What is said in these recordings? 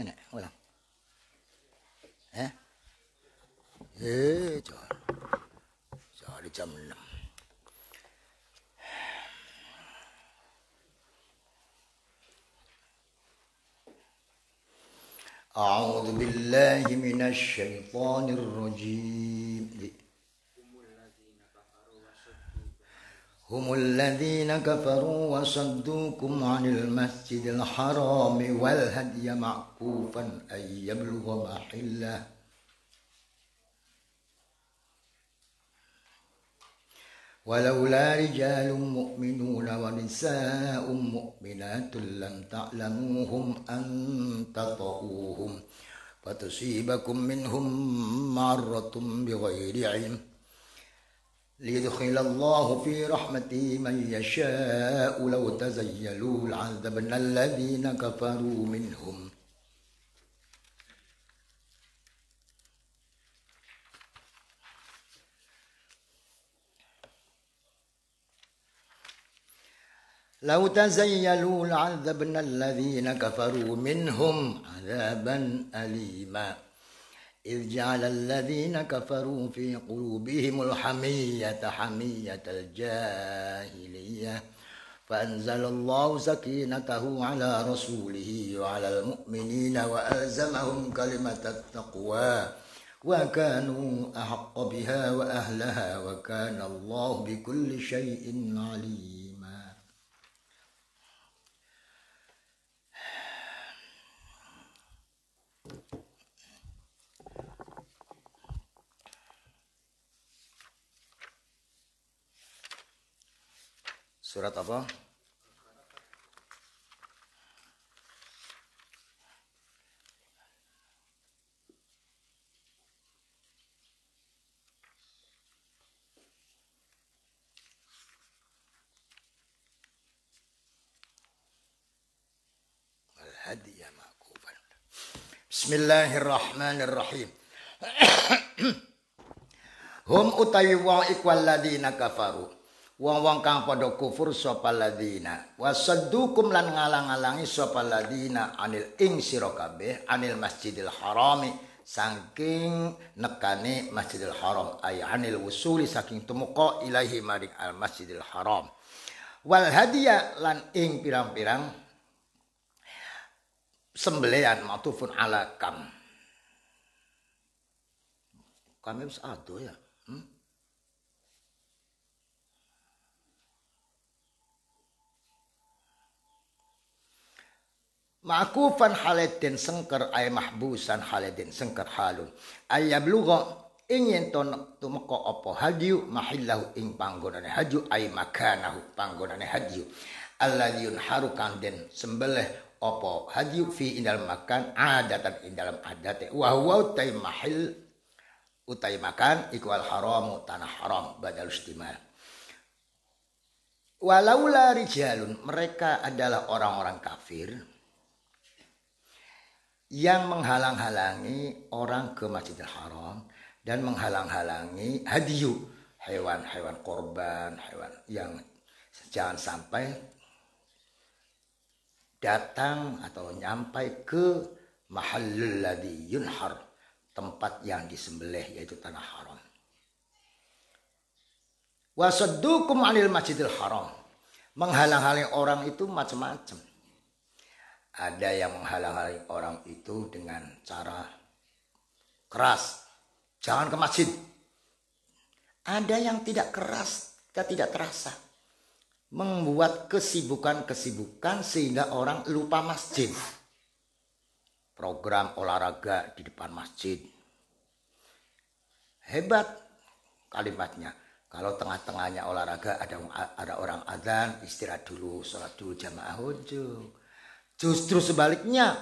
Nek, ulang. Cari jam 6. A'udzu billahi minasy syaithanir rajim. Humul ladzina kafaru wa saddukum 'anil masjidil harami wal hadya ma'kufan ay yablugha mahillah. ولولا رجال مؤمنون ونساء مؤمنات لم تعلموهم أن تطؤوهم فتصيبكم منهم معرة بغير علم ليدخل الله في رحمته من يشاء لو تزيلوا لعذبنا الذين كفروا منهم لو تزيلوا لعذبنا الذين كفروا منهم عذابا أليما إذ جعل الذين كفروا في قلوبهم الحمية حمية الجاهلية فأنزل الله سكينته على رسوله وعلى المؤمنين وألزمهم كلمة التقوى وكانوا أحق بها وأهلها وكان الله بكل شيء عليما. Surat apa? Al-Hadiyah ma'kufan. Bismillahirrahmanirrahim. Hum utawi wong ikwal ladina kafaru. Wong-wong kang padha kufur sapa ladina wasaddukum lan ngalang-alangi sapa ladina anil ing sira kabeh anil masjidil harami saking nekane masjidil haram ay anil wusuli saking tumuka ilahi maring al masjidil haram wal hadiya lan ing pirang-pirang sembelian matufun ala kam kami wis ado ya. Ma'kufan haledin sengker ay mahbusan haledin sengker halun ayablugha ingin tumeka apa hadyu mahillahu ing panggonane hadyu ay makanahu panggonane hadyu alladzi yunharu kang den sembelih apa hadyu fi indal makan adatan ing dalam adate wa huwa utai mahil utai makan iku al haramu tanah haram badal istimal. Walaula rijalun mereka adalah orang-orang kafir yang menghalang-halangi orang ke Masjidil Haram dan menghalang-halangi hadiyu hewan-hewan korban, hewan yang jangan sampai datang atau nyampai ke mahallul ladzi yunhar, tempat yang disembelih yaitu tanah haram. Wasaddukum 'anil Masjidil Haram. Menghalang-halangi orang itu macam-macam. Ada yang menghalang-halangi orang itu dengan cara keras. Jangan ke masjid. Ada yang tidak keras, tidak terasa. Membuat kesibukan-kesibukan sehingga orang lupa masjid. Program olahraga di depan masjid. Hebat kalimatnya. Kalau tengah-tengahnya olahraga ada orang adzan, istirahat dulu, sholat dulu jamaah hujung. Justru sebaliknya,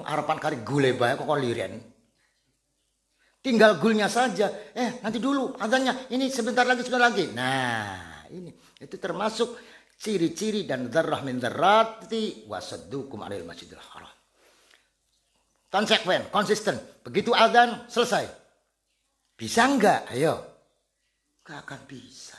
harapan kari gule bae kok liren. Tinggal gulnya saja. Nanti dulu adzannya. Ini sebentar lagi. Nah, ini itu termasuk ciri-ciri dan dzarrah min dzarrati wasaddukum 'anil Masjidil Haram. Konsekuen, konsisten. Begitu adzan selesai. Bisa enggak? Ayo. Enggak akan bisa.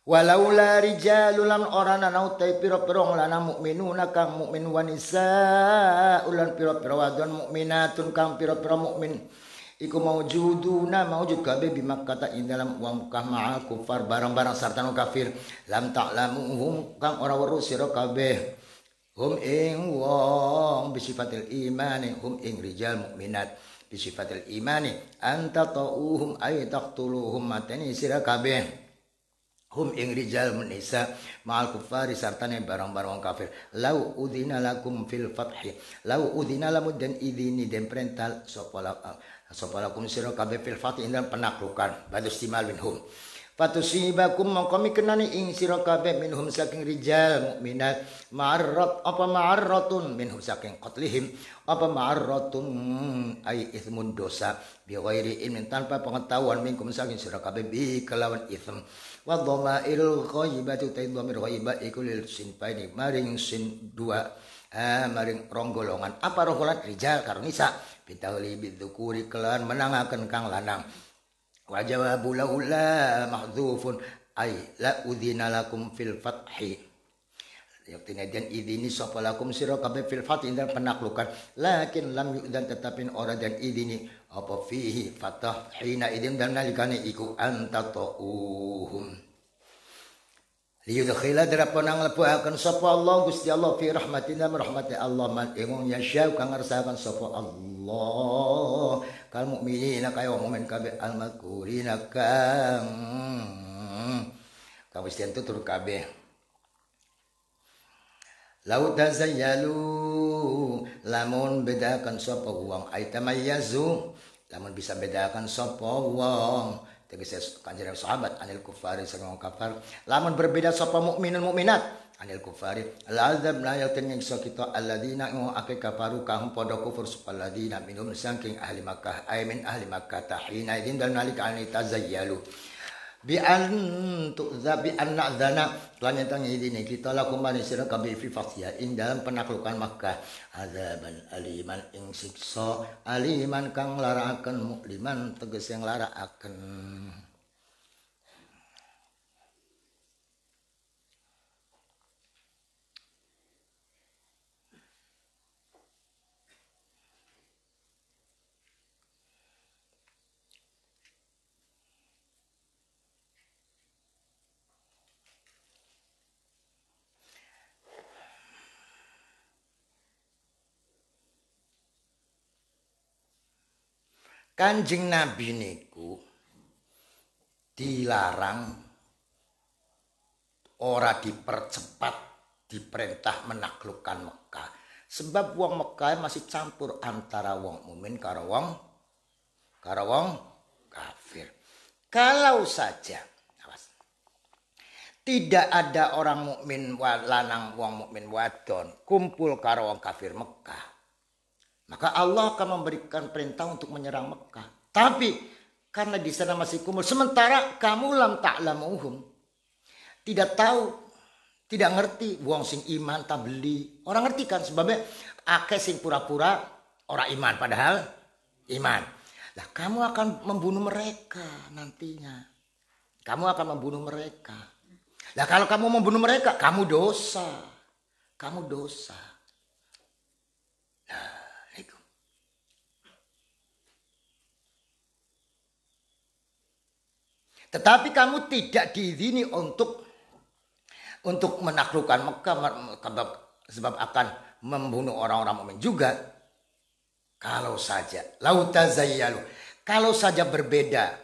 Walau la rijalulan orana nautai piro-piro lana mukminuna kang mukmin wanisa ulan piro-piro wadon mukminatun kang piro-piro mukmin iku maujuduna maujud kabeh bimakkata ing dalam wong Mekah ma'al kufar barang-barang sarta kafir lam ta'lamuhum kang ora weruh sira kabeh hum ing wong bisifatil imani hum ing rijal mukminat bisifatil imani anta ta'uhum ay taqtuluhum mateni sira kabeh hum ing rijal nisa ma'al kufari sartane barang-barang kafir lau udina lakum fil fathi lau udina lamu dan idini dan perintah sopalakum sira kabeh fil fathi ing penaklukan badus timal minhum fatusibakum maqami kenani ing sira kabeh minhum saking rijal mukminat ma'arratun minhum saking qatlihim apa ma'arratun ay ithmun dosa bi ghairi ilmin tanpa pengetahuan minkum saking sira kabeh bi kelawan ithm wa dhamairul ghaibati taidhamir ghaibah iku lil sinfaini maring sin dua maring rong golongan apa rong golongan rijal karo nisa bitahli bidzukuri kelan menangaken kang lanang wa jawabu laula mahdhufun ay la udhina lakum fil fathi yaktina dan idini sapa lakum sira kabeh fil fathi indal penaklukan lakin lam yu'dan tetapin ora dan idini apa fihi fatah hina idin dan nalikane iku antatauhum liyudkhila darapana nglebuhaken sapa Allah Gusti Allah fi rahmatina rahmati Allah man ingum yasya kang ngersakaken sapa Allah kal mukminina kaya mukmin kabeh al makurina kang wis tutur kabeh lau tazayyalu lamun bedakan sapa wong ay tamayyazu lamun bisa bedakan sapa wong tegese kanjeng sahabat anil kufari sang kafir lamun berbeda sapa mukminun mukminat anil kufari al-azab la yaktinyiksa kita alladzina ake kafaru kahum padha kufur supalladina minhum saking ahli Makkah ay min ahli Makkah tahina idin dan nalika tazayyalu bi an na'zana lan tang idine kita lakum manisira kabeh fi fasya ing dalam penaklukan Makkah azaban aliman ing siksa aliman kang larakaken mukliman tegese nglarakaken Kanjeng Nabi niku dilarang ora dipercepat diperintah menaklukkan Mekah sebab wong Mekah masih campur antara wong mukmin karo wong kafir. Kalau saja tidak ada orang mukmin lanang wong mukmin wadon kumpul karo wong kafir Mekah maka Allah akan memberikan perintah untuk menyerang Mekah. Tapi karena di sana masih kumpul, sementara kamu lam ta'lamuhum, tidak tahu, tidak ngerti, wong sing iman tak beli. Orang ngerti kan sebabnya akeh sing pura-pura orang iman padahal iman. Lah kamu akan membunuh mereka nantinya. Kamu akan membunuh mereka. Lah kalau kamu membunuh mereka, kamu dosa. Kamu dosa. Tetapi kamu tidak diizini untuk menaklukkan Mekah sebab akan membunuh orang-orang mukmin juga. Kalau saja lautazayyalu, kalau saja berbeda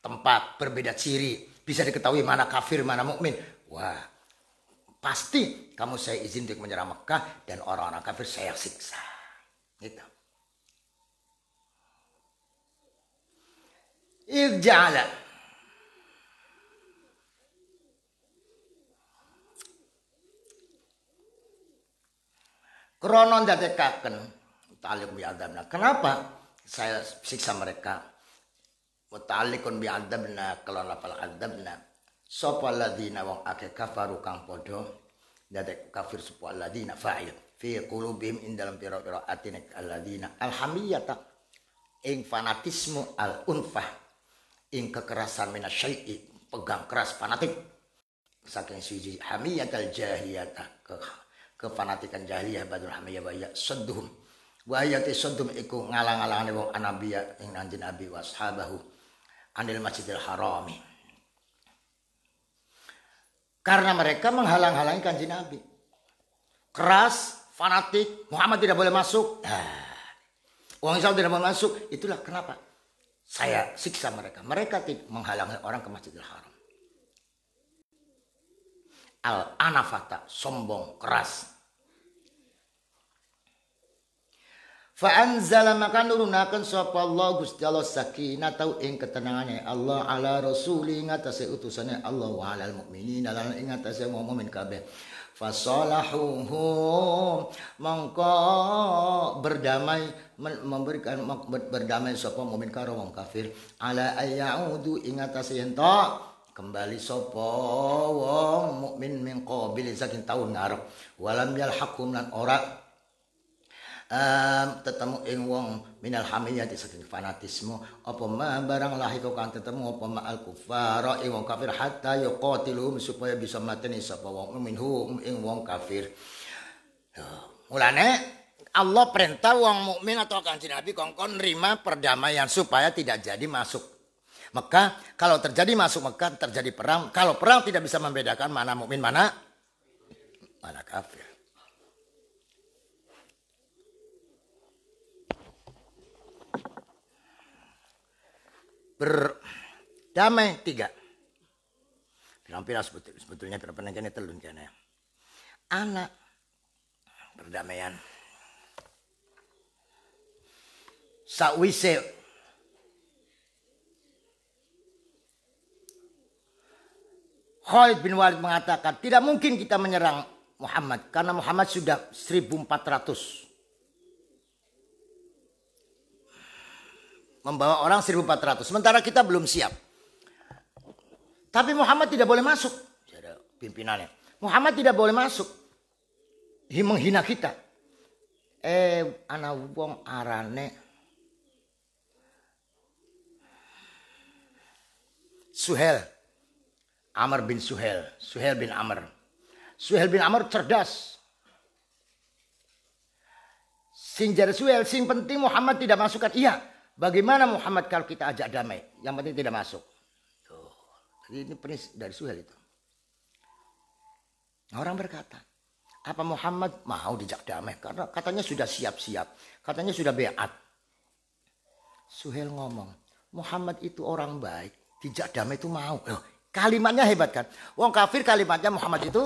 tempat, berbeda ciri, bisa diketahui mana kafir, mana mukmin. Wah, pasti kamu saya izin untuk menyerang Mekah dan orang-orang kafir saya siksa. Gitu. Irja'ala kronon dadekaken ta'alliq bi adzabna. Kenapa saya siksa mereka? Muta'alliqun bi adzabna kalau lafal adzabna. Sapa ladina wong akeh kafaru kang padha dadek kafir sapa ladina fa'il fi qulubihim ing dalam pira-pira atine alladina alhamiyata ing fanatisme al unfah ing kekerasan minasyai'i pegang keras fanatik saking suci hamiyatal jahiliyah kefanatikan jahiliyah badul hamiyah wa yasadduhum wa yasadduhum iku ngalang-alangane wong anbiya ing kanjeng Nabi washabahu anil masjidil harami. Karena mereka menghalang-halangi kanjeng Nabi. Keras, fanatik, Muhammad tidak boleh masuk. Orang Islam tidak boleh masuk. Itulah kenapa saya siksa mereka. Mereka tidak menghalangi orang ke Masjidil Haram. Al-anafata, sombong, keras. Fa'anzala maka nurunakan sapa Allah Gusti Allah sakinatau ing ketenangannya Allah ala rasuli ngatasé utusannya Allah wa alal mukminin lan ing ngatasé wong mukmin kabeh. Fasalahuhum mongko berdamai memberikan berdamai sapa mukmin karo wong kafir ala ayyaudu ing ngatasé yen kembali sapa wong mukmin min qabil saking taun ngarep walam yalhaqum lan ora tetemu ing wong minal hamiyati saking fanatisme apa ma barang lahiko kan tetemu apa ma al kufara ing wong kafir hatta yuqatiluhum supaya bisa mateni sapa wong minhum ing wong kafir. Mulane Allah perintah wong mukmin atau kanjeng Nabi kongkon nerima perdamaian supaya tidak jadi masuk Mekah. Kalau terjadi masuk Mekah terjadi perang. Kalau perang tidak bisa membedakan mana mukmin mana kafir. Berdamai 3. Pira-pira sebetulnya pira-pira kene telun kene. Anak perdamaian. Sakwise Khalid bin Walid mengatakan tidak mungkin kita menyerang Muhammad karena Muhammad sudah 1400. Membawa orang 1400. Sementara kita belum siap. Tapi Muhammad tidak boleh masuk. Ada pimpinannya. Muhammad tidak boleh masuk. Menghina kita. Ana wong arane Suhel. Amr bin Suhel. Suhel bin Amr. Suhel bin Amr cerdas. Sing jare Suhel, sing penting Muhammad tidak masukkan. Iya. Bagaimana Muhammad kalau kita ajak damai? Yang penting tidak masuk. Tuh. Ini prinsip dari Suhel itu. Orang berkata, apa Muhammad mau dijak damai? Karena katanya sudah siap-siap. Katanya sudah beat. Suhel ngomong, Muhammad itu orang baik. Dijak damai itu mau. Kalimatnya hebat kan? Wong kafir kalimatnya Muhammad itu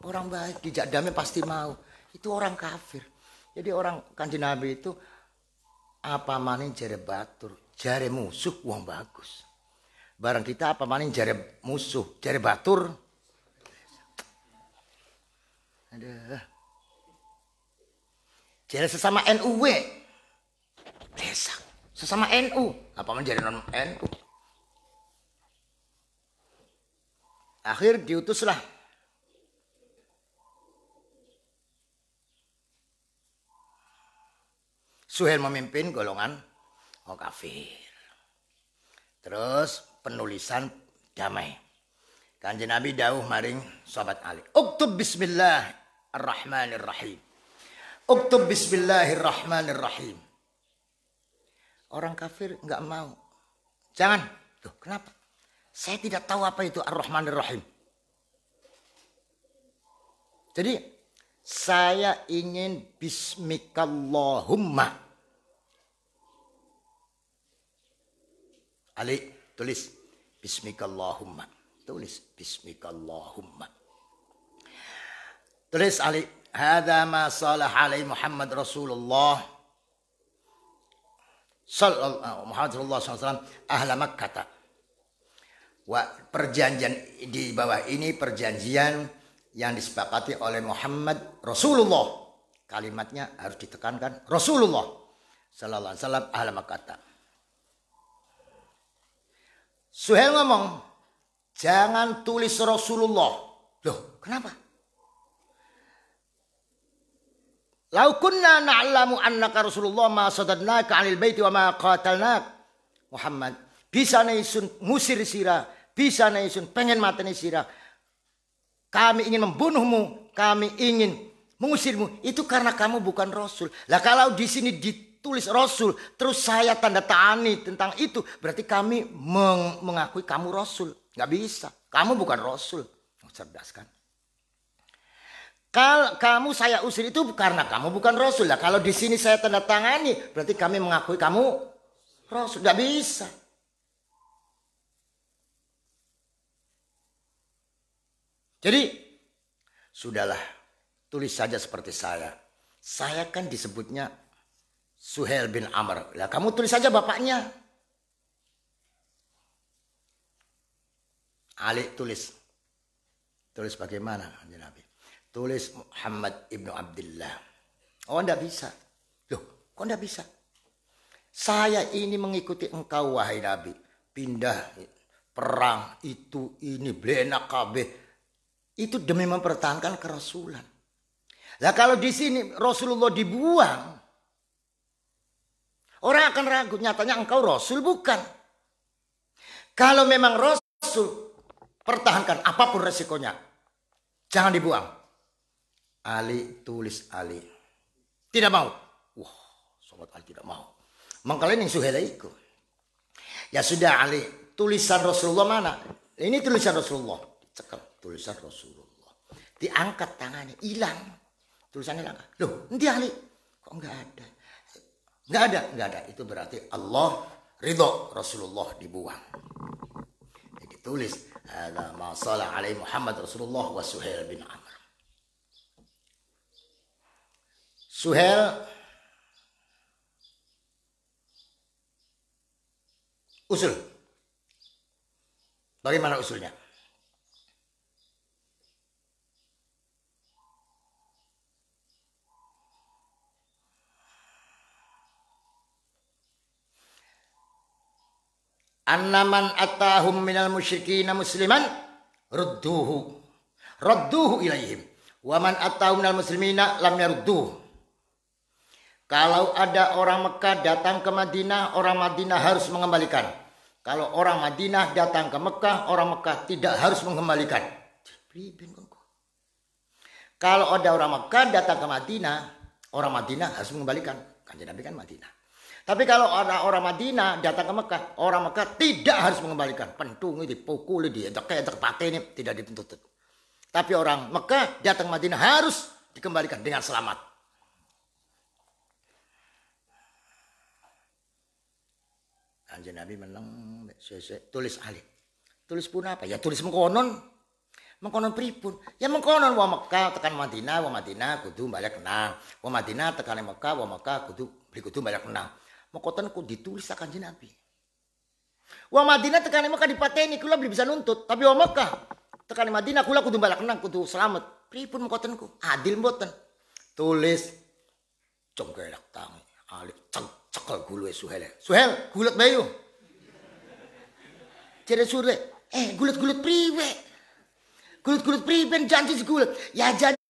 orang baik. Dijak damai pasti mau. Itu orang kafir. Jadi orang kanjeng Nabi itu apa maning jare batur, jare musuh wong bagus. Barang kita apa maning jare musuh, jare batur. Ada. Jare sesama NU desa. Sesama NU, apa maning jare non NU. Akhir diutuslah Suhel memimpin golongan orang kafir. Terus penulisan damai. Kanjeng Nabi dawuh maring sahabat Ali. Uktub bismillahirrahmanirrahim. Uktub bismillahirrahmanirrahim. Orang kafir enggak mau. Jangan. Tuh, kenapa? Saya tidak tahu apa itu ar-rahmanirrahim. Jadi saya ingin bismikallahumma. Ali tulis bismikallahumma. Tulis bismikallahumma. Tulis Ali. Hadza ma salah alaihi Muhammad Rasulullah. Muhammad Rasulullah SAW. Ahla Makkah. Perjanjian di bawah ini perjanjian yang disepakati oleh Muhammad Rasulullah. Kalimatnya harus ditekankan Rasulullah sallallahu alaihi wasallam ahla Makkah. Suhel ngomong, jangan tulis Rasulullah. Loh, kenapa? Lau kunna na'lamu annaka Rasulullah ma sadadnaka 'anil baiti wa ma qatalnak. Muhammad, bisa naisun ngusir sirah, bisa naisun pengen mateni sirah. kami ingin membunuhmu, kami ingin mengusirmu. Itu karena kamu bukan Rasul. Lah kalau di sini ditulis Rasul, terus saya tanda tangani tentang itu, berarti kami mengakui kamu Rasul. Nggak bisa. Kamu bukan Rasul. Cerdas kan? Kalau kamu saya usir itu karena kamu bukan Rasul. Lah kalau di sini saya tanda tangani, berarti kami mengakui kamu Rasul. Nggak bisa. Jadi, sudahlah, tulis saja seperti saya. Saya kan disebutnya Suhail bin Amr. Lah kamu tulis saja bapaknya. Ali tulis. Tulis bagaimana, Nabi? Tulis Muhammad ibnu Abdullah. Oh, enggak bisa. Loh, kok enggak bisa? Saya ini mengikuti engkau, wahai Nabi. Pindah perang itu ini blenak kabeh. Itu demi mempertahankan kerasulan. Lah kalau di sini Rasulullah dibuang, orang akan ragu, nyatanya engkau Rasul bukan. Kalau memang Rasul, pertahankan apapun resikonya. Jangan dibuang. Ali tulis Ali. Tidak mau. Wah, sobat Ali tidak mau. Mengkalian yang suhela ikut. Ya sudah Ali, tulisan Rasulullah mana? Ini tulisan Rasulullah. Cekal. Tulisan Rasulullah. Diangkat tangannya, hilang. Tulisannya hilang. Loh, nanti Ali. Kok enggak ada? Enggak ada, enggak ada. Itu berarti Allah ridho, Rasulullah dibuang. Jadi tulis, ada masalah alaihi Muhammad Rasulullah wa Suhail bin Amr. Suhail usul. Bagaimana usulnya? Annaman atahum minal musyrikina musliman rudduhu ilaihim wa man atahum minal muslimina lam yarudduhu. Kalau ada orang Mekah datang ke Madinah, orang Madinah harus mengembalikan. Kalau orang Madinah datang ke Mekah, orang Mekah tidak harus mengembalikan. Kalau ada orang Mekah datang ke Madinah, orang Madinah harus mengembalikan. Kanjeng Nabi kan Madinah. Tapi kalau ada orang Madinah datang ke Mekah, orang Mekah tidak harus mengembalikan. Pentungi, dipukuli, diedek-edek, pateni, tidak dituntut. Tapi orang Mekah datang ke Madinah harus dikembalikan dengan selamat. Kanjeng Nabi menang, tulis Ali. Tulis pun apa? Ya tulis mengkonon. Mengkonon pripun? Ya mengkonon wa Mekah tekan Madinah, wa Madinah kudu balik kenang. Wa Madinah tekan Mekah, wa Mekah kudu balik kenang. Mengkoton ku ditulis Kanjeng Nabi. Wa Madinah tekan Mekah dipateni kula belum bisa nuntut, tapi wa Mekah tekan Madinah kula kudu balik kenang, kudu selamat. Pripun mengkoton ku? Adil mboten. Tulis congkelak tangi. Ali cekel gulu Suhail. Suhail, gulet bayu. Cere sure. Gulet-gulet priwe. Gulet-gulet priwe janji si gulet. Ya janji.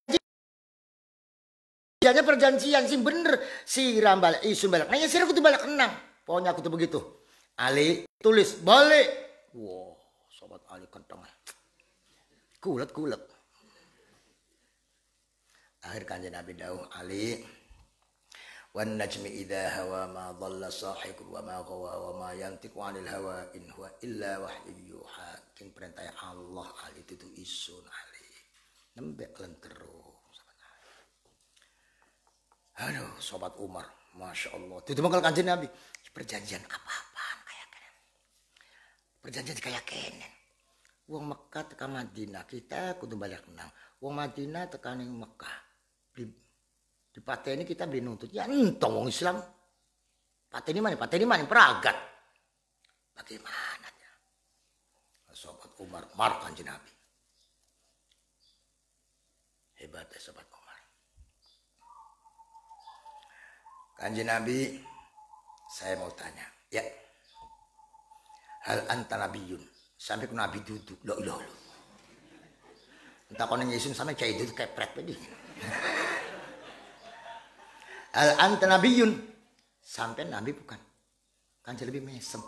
Jangan perjanjian sih bener. Si rambal isun balik. Nanya sih aku tuh balik kenang. Pokoknya aku tuh begitu. Ali tulis balik. Wow, sobat Ali kentang. Gulet-gulet. Akhir Kanjeng Nabi dawuh Ali. Wan najmi idza hawa ma dhalla sahibu wa ma ghawa wa ma yantiqu 'anil hawa in huwa illa wahyu yuha. King perintah Allah Ali itu isun Ali. Nembek lentero. Aduh, sobat Umar, masya Allah. Itu mengkal Kanjeng Nabi. Perjanjian apa-apaan kayak kenen. Perjanjian kayak kenen. Wong Mekah tekan Madinah kita kudu balik nang. Wong Madinah tekan ning Mekah. Di pateni kita beli nuntut. Ya entong wong Islam. Pateni mana peragat. Bagaimana ya? Sobat Umar, mar Kanjeng Nabi. Hebat ya sobat Umar. Kanjeng Nabi, saya mau tanya. Ya. Hal anta nabiyun. Sampai ke Nabi duduk. Loh. Entah kau nyenyisun sampai kayak itu kayak pret tadi. Hal anta nabiyun. Sampai Nabi bukan. Kanjeng lebih mesem.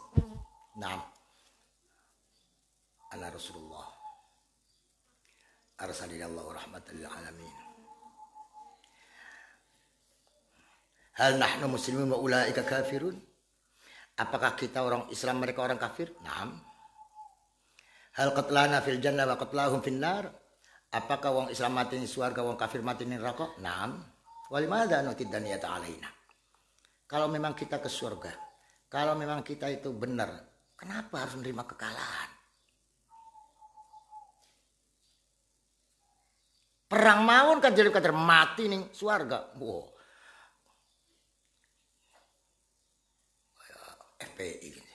Nah. Ana Rasulullah. arsalallahu rahmatan lil alamin. Hal nahnu muslimun wa ulaika kafirun? Apakah kita orang Islam, mereka orang kafir? Naam. Hal qatlana fil jannah wa qatlahum fin nar? Apakah orang Islam mati di surga, orang kafir mati di neraka? Naam. Walimada nutid daniyata alaina? Kalau memang kita ke surga, kalau memang kita itu benar, kenapa harus menerima kekalahan? Perang mawon kan jadi kadar mati nih surga. Wow. FPI gitu.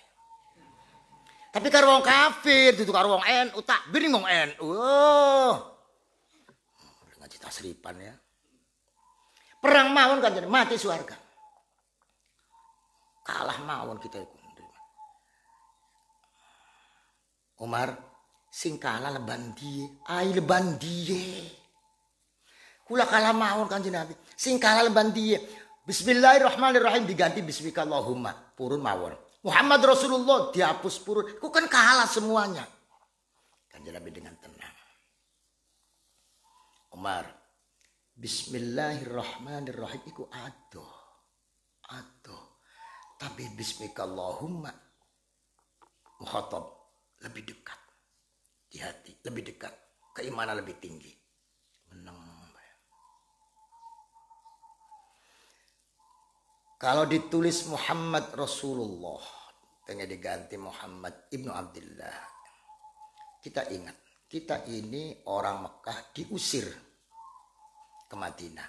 Tapi karo wong kafir, itu karo wong NU, takbir ning wong NU. Oh. Ngaji tasripan ya. Perang mawon kan jadi mati surga. Kalah mawon kita itu. Umar sing kalah leban diye, ai leban diye. Kula kalah mawon Kanjeng Nabi. Sing kalah leban diye. Bismillahirrahmanirrahim diganti bismikallahumma. Purun mawon. Muhammad Rasulullah dihapus purun. Ku kan kalah semuanya. Kanjeng Nabi dengan tenang. Umar, bismillahirrahmanirrahim iku adoh. Tapi bismikallahumma mukhatab lebih dekat di hati, lebih dekat, keimanan lebih tinggi. Menang. Kalau ditulis Muhammad Rasulullah, dengan diganti Muhammad Ibnu Abdullah, kita ingat, kita ini orang Mekah diusir ke Madinah.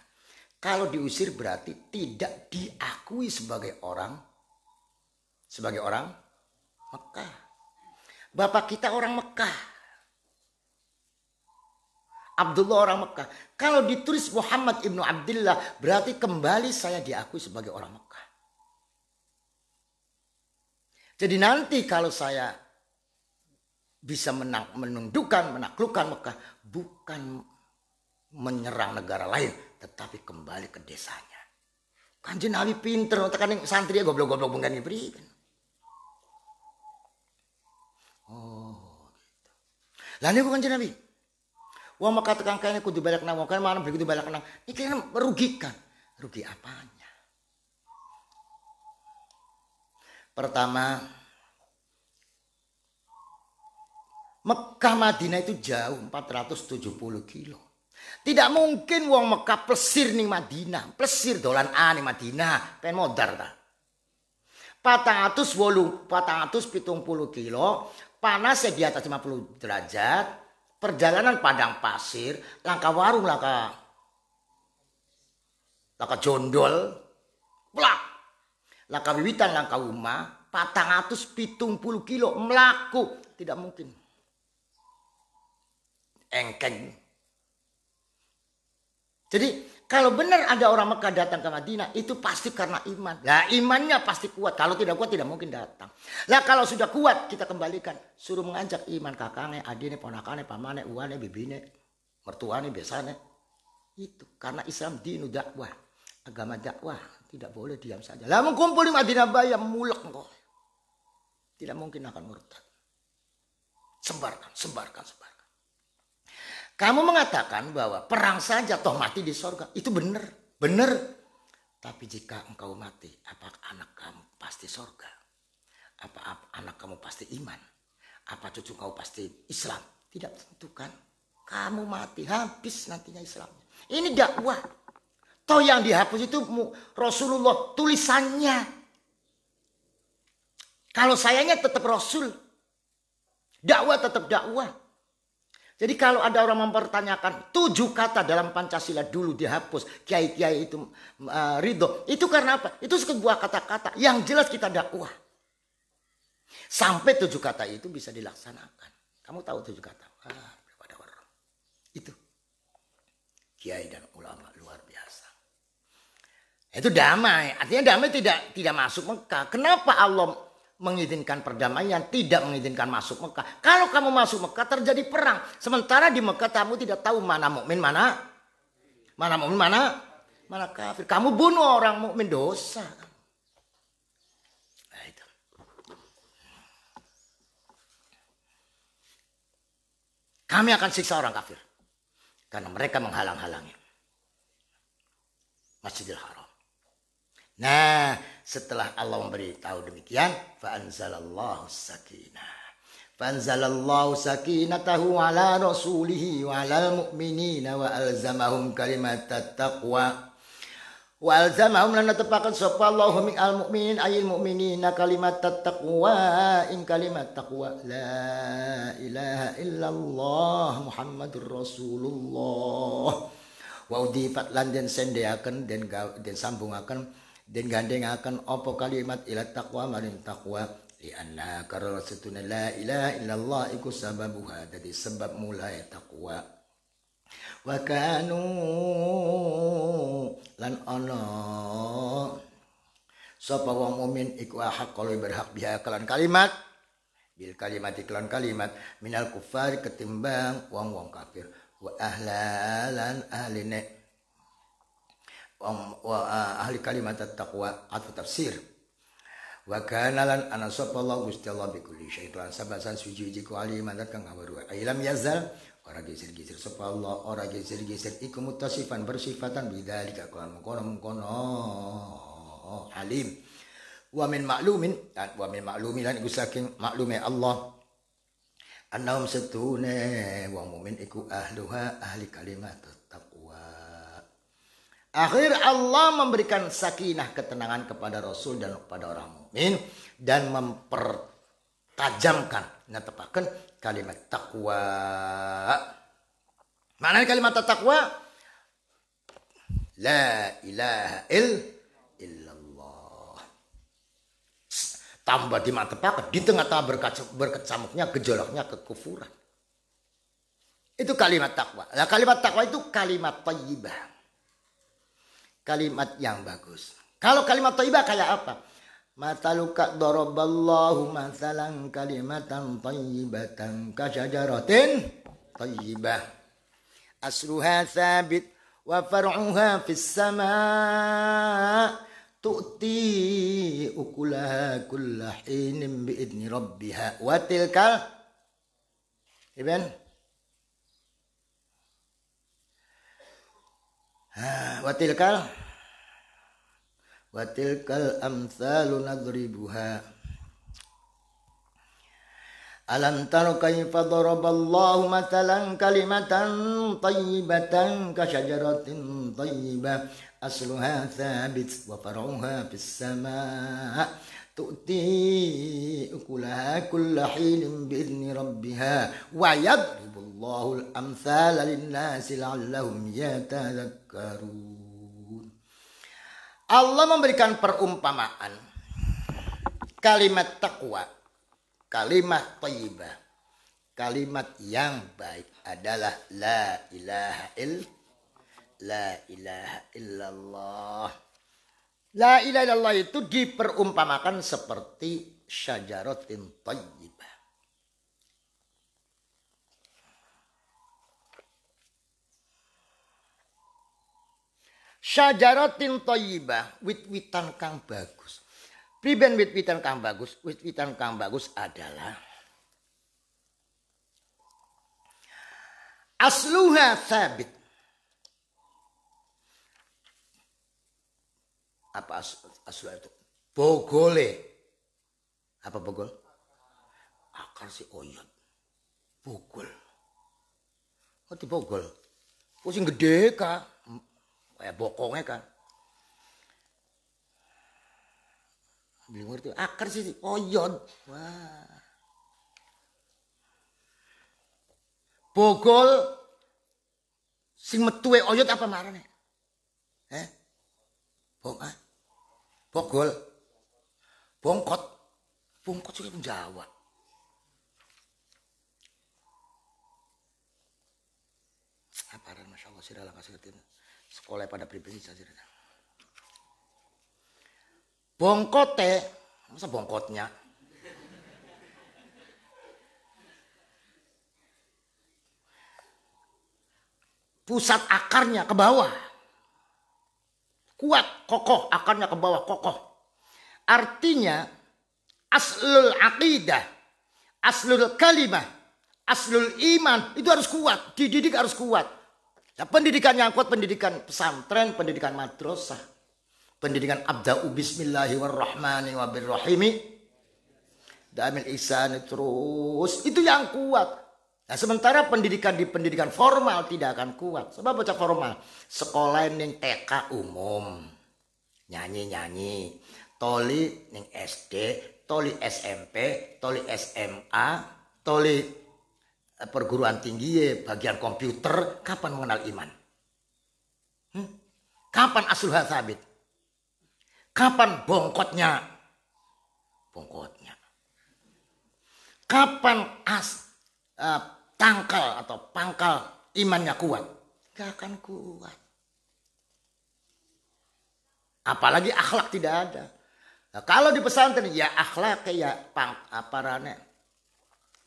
Kalau diusir berarti tidak diakui sebagai orang Mekah. Bapak kita orang Mekah. Abdullah orang Mekah. Kalau ditulis Muhammad Ibnu Abdullah berarti kembali saya diakui sebagai orang Mekah. Jadi nanti kalau saya bisa menundukkan, menaklukkan Mekah, bukan menyerang negara lain, tetapi kembali ke desanya. Kanjeng Nabi pinter, tekaning santri goblok-goblok bengkan diberikan. Oh, gitu. Lah niku Kanjeng Nabi. Wong Mekah tekan kene kudu balik nang wong kene mana begitu balik nang. Iki kan merugikan. Rugi apanya? Pertama, Mekah Madinah itu jauh 470 kilo. Tidak mungkin wong Mekah plesir ning Madinah, plesir dolan ning Madinah, pengen modar ta. 470 kilo, panasnya di atas 50 derajat, perjalanan padang pasir, langkah warung, langkah jondol, plak. Langkah wiwitan, langkah umah, 470 kilo melaku, tidak mungkin. Engkeng. Jadi kalau benar ada orang Mekah datang ke Madinah itu pasti karena iman. Nah imannya pasti kuat. Kalau tidak kuat tidak mungkin datang. Lah kalau sudah kuat kita kembalikan. Suruh mengajak iman kakaknya, adine, ponakane, pamane, uwane, bibine, mertuane, biasanya. Itu karena Islam dinu dakwah. Agama dakwah. Tidak boleh diam saja. Lah mengkumpul di Madinah bayam mulek kok. Tidak mungkin akan murtad. Sebarkan. Kamu mengatakan bahwa perang saja toh mati di sorga. Itu benar. Tapi jika engkau mati, apakah anak kamu pasti sorga? Apa anak kamu pasti iman? Apa cucu kamu pasti Islam? Tidak tentu kan. Kamu mati, habis nantinya Islam. Ini dakwah. Toh yang dihapus itu Rasulullah tulisannya. Kalau sayanya tetap Rasul. Dakwah tetap dakwah. Jadi kalau ada orang mempertanyakan 7 kata dalam Pancasila dulu dihapus, kiai-kiai itu ridho. Itu karena apa? Itu sebuah kata-kata yang jelas kita dakwah. Sampai 7 kata itu bisa dilaksanakan. Kamu tahu 7 kata? Daripada orang. Itu. Kiai dan ulama luar biasa. Itu damai. Artinya damai tidak masuk Mekah. Kenapa Allah mengizinkan perdamaian, tidak mengizinkan masuk Mekah? Kalau kamu masuk Mekah terjadi perang. Sementara di Mekah kamu tidak tahu mana mukmin, mana kafir. Kamu bunuh orang mukmin dosa. Nah, itu. Kami akan siksa orang kafir. karena mereka menghalang-halangi Masjidil Haram. Nah, setelah Allah memberitahu demikian, fa'anzalallahu sakinah. Fa'anzalallahu sakinatahu ala rasulihi wa ala mu'minina wa alzamahum kalimatat taqwa. Wa alzamahum lan tepakan sapa Allahu min al mu'minin ayil mu'minina kalimatat taqwa in kalimat taqwa la ilaha illallah Muhammadur Rasulullah. Wa udifat lan den sendeaken den sambungaken den gandengaken apa kalimat ila taqwa maring taqwa li anna karena satuna la ilaha illallah iku sababuha dadi sebab mulai taqwa. Wa kanu lan ana sapa wong mukmin iku hak kalau berhak biha kelan kalimat bil kalimat iklan kalimat minal kufar ketimbang wong kafir wa ahlalan ahline wa ahli kalimat taqwa atau tafsir wa kana lan ana sapa Allah Gusti Allah bi kulli syai lan sabasan suci ku aliman kang ngawaru ilam yazal ora geser-geser sapa Allah ora geser-geser iku mutasifan bersifatan bidzalika kalam kono alim wa min ma'lumin lan iku saking maklume Allah annahum satune wong mukmin iku ahli kalimat taqwa. Akhir Allah memberikan sakinah ketenangan kepada Rasul dan kepada orang mukmin dan mempertajamkan netepaken kalimat taqwa. Makna kalimat taqwa la ilaha illallah. Tambah dimantepakan di tengah-tengah berkecamuknya gejolaknya kekufuran. Itu kalimat takwa. Nah, kalimat takwa itu kalimat thayyibah. Kalimat yang bagus. Kalau kalimat thayyibah kayak apa? Mataluka daraballahu mathalan kalimatan thayyibatan kasyajaratin thayyibah. Asluha thabit wa far'uha fis sama'. Tu'ti ukulaha kulla hinin bi'idni rabbiha wa tilkal Iben wa tilkal amsalu nadribuha alam tara kaifa daraballahu matalan kalimatan thayyibatan kasyajaratin thayyibah asluha thabit wa far'uha fis sama' tu'ti ukulaha kulla hinin bi'idni rabbiha wa yadribullahu al-amthala lin-nasi la'allahum yatadhakkarun. Allah memberikan perumpamaan kalimat taqwa, kalimat thayyibah, kalimat yang baik adalah la ilaha illallah. La ilaha illallah itu diperumpamakan seperti syajaratin thayyibah. Syajaratin thayyibah, wit-witan kang bagus. Priben wit-witan kang bagus? Wit-witan kang bagus adalah asluha thabit. Apa asal itu? Bogole. Apa bogol? Akar si oyot. Bogol. Oh di bogol. Oh sing gede kah? Kayak bokongnya kan. Belum ngerti. Akar si oyot. Wah. Bogol sing metuwe oyot apa marane? Bogol, bongkot juga pun Jawa. Aparan masya Allah sih dalam kasih sekolah pada pribadi saja. Bongkote, masa bongkotnya? Pusat akarnya ke bawah. Kuat, kokoh, akarnya ke bawah, kokoh. Artinya, aslul aqidah, aslul kalimah, aslul iman, itu harus kuat. Dididik harus kuat. Nah, pendidikan yang kuat, pendidikan pesantren, pendidikan madrasah, pendidikan abda'u bismillahirrahmanirrahim, damil ihsan, terus itu yang kuat. Nah, sementara pendidikan di pendidikan formal tidak akan kuat. Sebab bocah formal sekolah ning TK umum, nyanyi-nyanyi, toli ning SD, toli SMP, toli SMA, toli perguruan tinggi, bagian komputer, kapan mengenal iman? Kapan asluha sabit? Kapan bongkotnya? Bongkotnya. Kapan tangkal atau pangkal imannya kuat? Gak akan kuat. Apalagi akhlak tidak ada. Nah, kalau di pesantren ya akhlak ya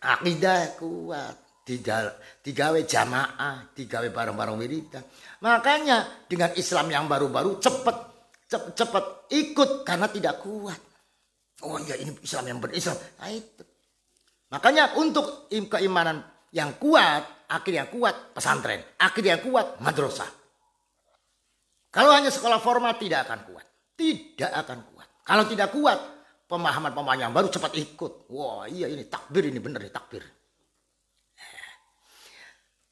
akidah kuat. Digawe jamaah, digawe bareng-bareng wiridan. Makanya dengan Islam yang baru-baru cepat ikut karena tidak kuat. Oh iya, ini Islam yang berislam. Nah, itu. Makanya untuk keimanan yang kuat, akhir yang kuat pesantren, akhir yang kuat madrasah. Kalau hanya sekolah formal tidak akan kuat. Tidak akan kuat. Kalau tidak kuat, pemahaman-pemahaman yang baru cepat ikut. Wah iya, ini takbir, ini benar nih takbir.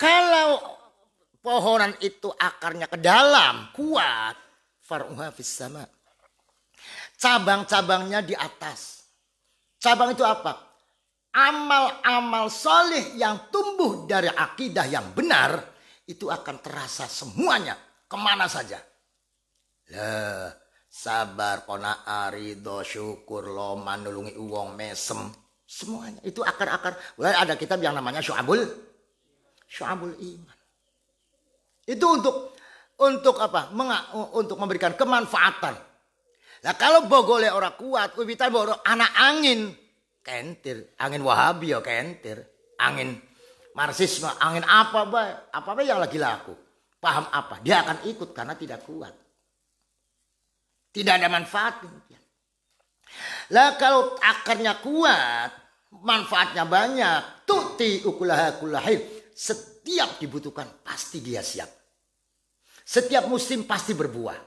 Kalau pohonan itu akarnya ke dalam, kuat, far'uha fis sama. Cabang-cabangnya di atas. Cabang itu apa? Amal-amal soleh yang tumbuh dari akidah yang benar, itu akan terasa semuanya, kemana saja. Lah, sabar, qanaah, ridho, syukur, loman, nulungi uang, mesem, semuanya. Itu akar-akar. Ada kitab yang namanya Syu'abul Iman. Itu untuk apa? Untuk memberikan kemanfaatan. Nah kalau bogole orang kuat, wiwitan bawa anak angin, kentir, angin Wahabi ya kentir, angin Marxisme, angin apa yang lagi laku, paham apa, dia akan ikut karena tidak kuat, tidak ada manfaatnya. Lah kalau akarnya kuat, manfaatnya banyak, tuti ukulaha kulahir. Setiap dibutuhkan pasti dia siap. Setiap musim pasti berbuah.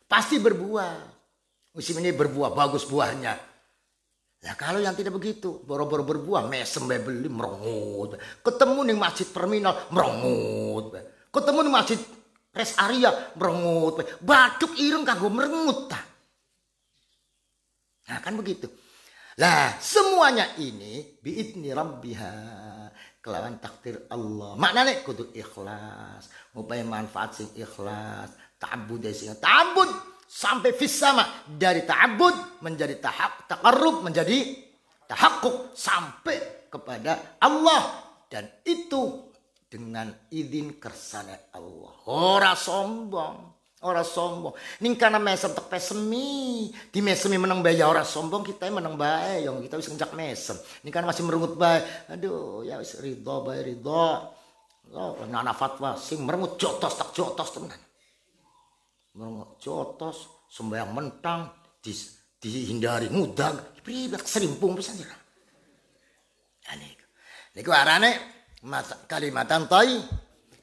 Pasti berbuah. Musim ini berbuah, bagus buahnya. Nah kalau yang tidak begitu, boro-boro berbuah, mesem beli merengut. Ketemu nih masjid terminal, merengut. Ketemu nih masjid rest area, merengut. Batuk ireng kanggo merengut. Nah kan begitu. Lah semuanya ini biidni rabbiha, kelawan takdir Allah. Maknanya kudu ikhlas, upaya manfaat sing ikhlas, ta'abbud sing ta'abbud sampai fis sama, dari ta'abbud menjadi taqarrub, menjadi tahaqquk sampai kepada Allah, dan itu dengan izin kersane Allah. Ora sombong. Orang sombong. Ning karena mesem tek pesemi. Di mesemi menang bae ya orang sombong, kita menang bae yang kita wis ngejak mesem. Ning kan masih merengut bae. Aduh, ya wis ridho bae ridho. Loh, ana fatwa sing merengut jotos tak jotos tenan. Merengut jotos, sembahyang mentang, dihindari mudag, pribak serimpung pisan jera. Niku arane kalimatan